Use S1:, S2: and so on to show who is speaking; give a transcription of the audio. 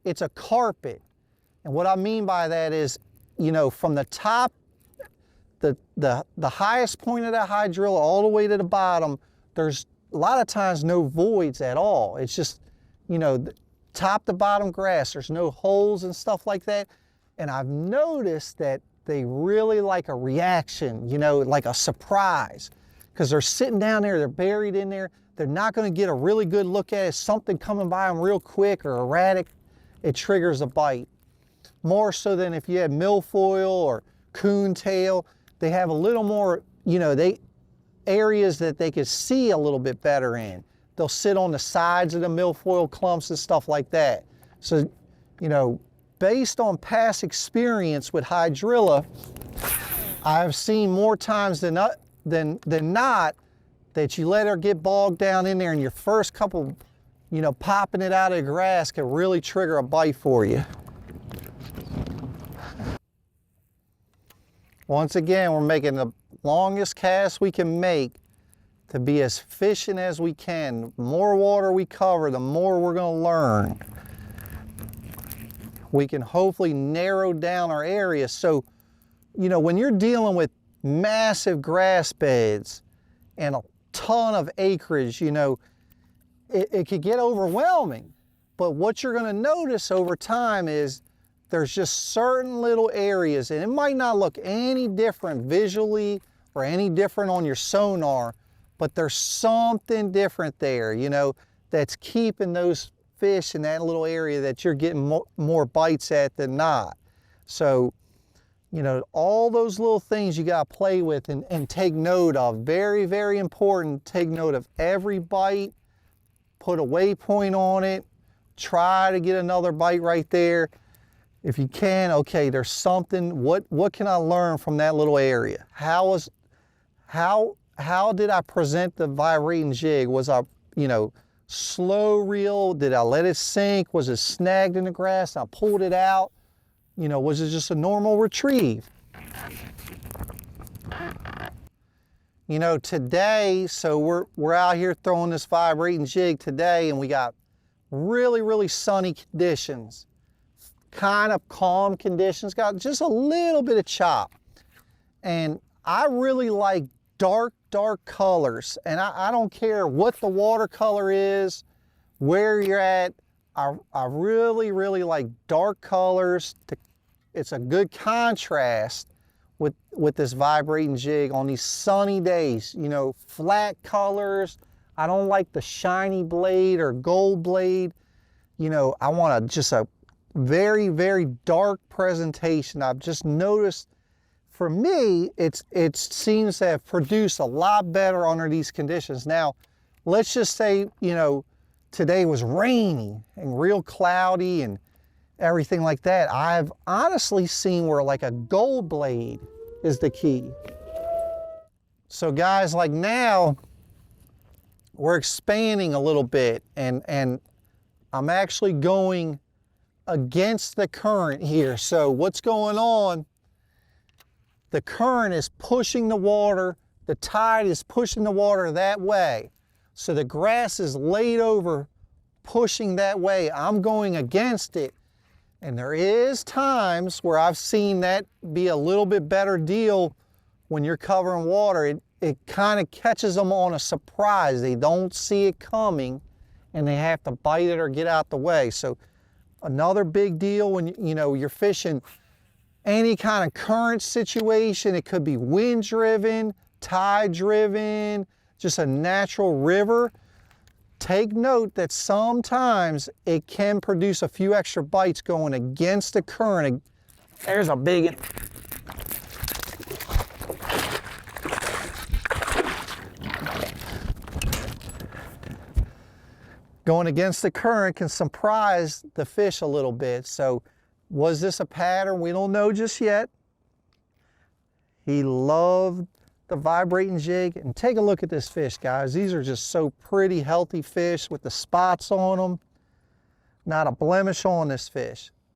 S1: it's a carpet. And what I mean by that is, you know, from the top, the highest point of that hydrilla all the way to the bottom, there's a lot of times no voids at all. It's just, you know, top to bottom grass. There's no holes and stuff like that. And I've noticed that they really like a reaction, you know, like a surprise, because they're sitting down there, they're buried in there. They're not going to get a really good look at it. Something coming by them real quick or erratic, it triggers a bite. More so than if you had milfoil or coontail. They have a little more, you know, areas that they could see a little bit better in. They'll sit on the sides of the milfoil clumps and stuff like that. So, you know, based on past experience with hydrilla, I've seen more times than not that you let her get bogged down in there, and your first couple, you know, popping it out of the grass can really trigger a bite for you. Once again, we're making the longest cast we can make to be as efficient as we can. The more water we cover, the more we're going to learn. We can hopefully narrow down our area. So, you know, when you're dealing with massive grass beds and a ton of acreage, you know, it could get overwhelming. But what you're going to notice over time is there's just certain little areas, and it might not look any different visually or any different on your sonar, but there's something different there, you know, that's keeping those fish in that little area that you're getting more bites at than not. So, you know, all those little things you got to play with and take note of. Very, very important. Take note of every bite, put a waypoint on it, try to get another bite right there. If you can, okay, there's something, what can I learn from that little area? How did I present the vibrating jig? Was I, you know, slow reel? Did I let it sink? Was it snagged in the grass? I pulled it out. You know, was it just a normal retrieve? You know, today, so we're out here throwing this vibrating jig today, and we got really, really sunny conditions. Kind of calm conditions, got just a little bit of chop. And I really like dark colors, and I don't care what the watercolor is, where you're at. I really, really like dark colors. It's a good contrast with this vibrating jig on these sunny days. You know, flat colors. I don't like the shiny blade or gold blade. You know, I want just a very, very dark presentation. I've just noticed, for me, it seems to have produced a lot better under these conditions. Now, let's just say, you know, today was rainy and real cloudy and everything like that. I've honestly seen where like a gold blade is the key. So guys, like now, we're expanding a little bit, and I'm actually going against the current here. So what's going on? The current is pushing the water, the tide is pushing the water that way. So the grass is laid over, pushing that way. I'm going against it. And there is times where I've seen that be a little bit better deal when you're covering water. It kind of catches them on a surprise. They don't see it coming and they have to bite it or get out the way. So another big deal when you know you're fishing any kind of current situation. It could be wind driven, tide driven, just a natural river. Take note that sometimes it can produce a few extra bites going against the current. There's a big one. Going against the current can surprise the fish a little bit. So was this a pattern? We don't know just yet. He loved the vibrating jig. And take a look at this fish, guys. These are just so pretty, healthy fish with the spots on them. Not a blemish on this fish.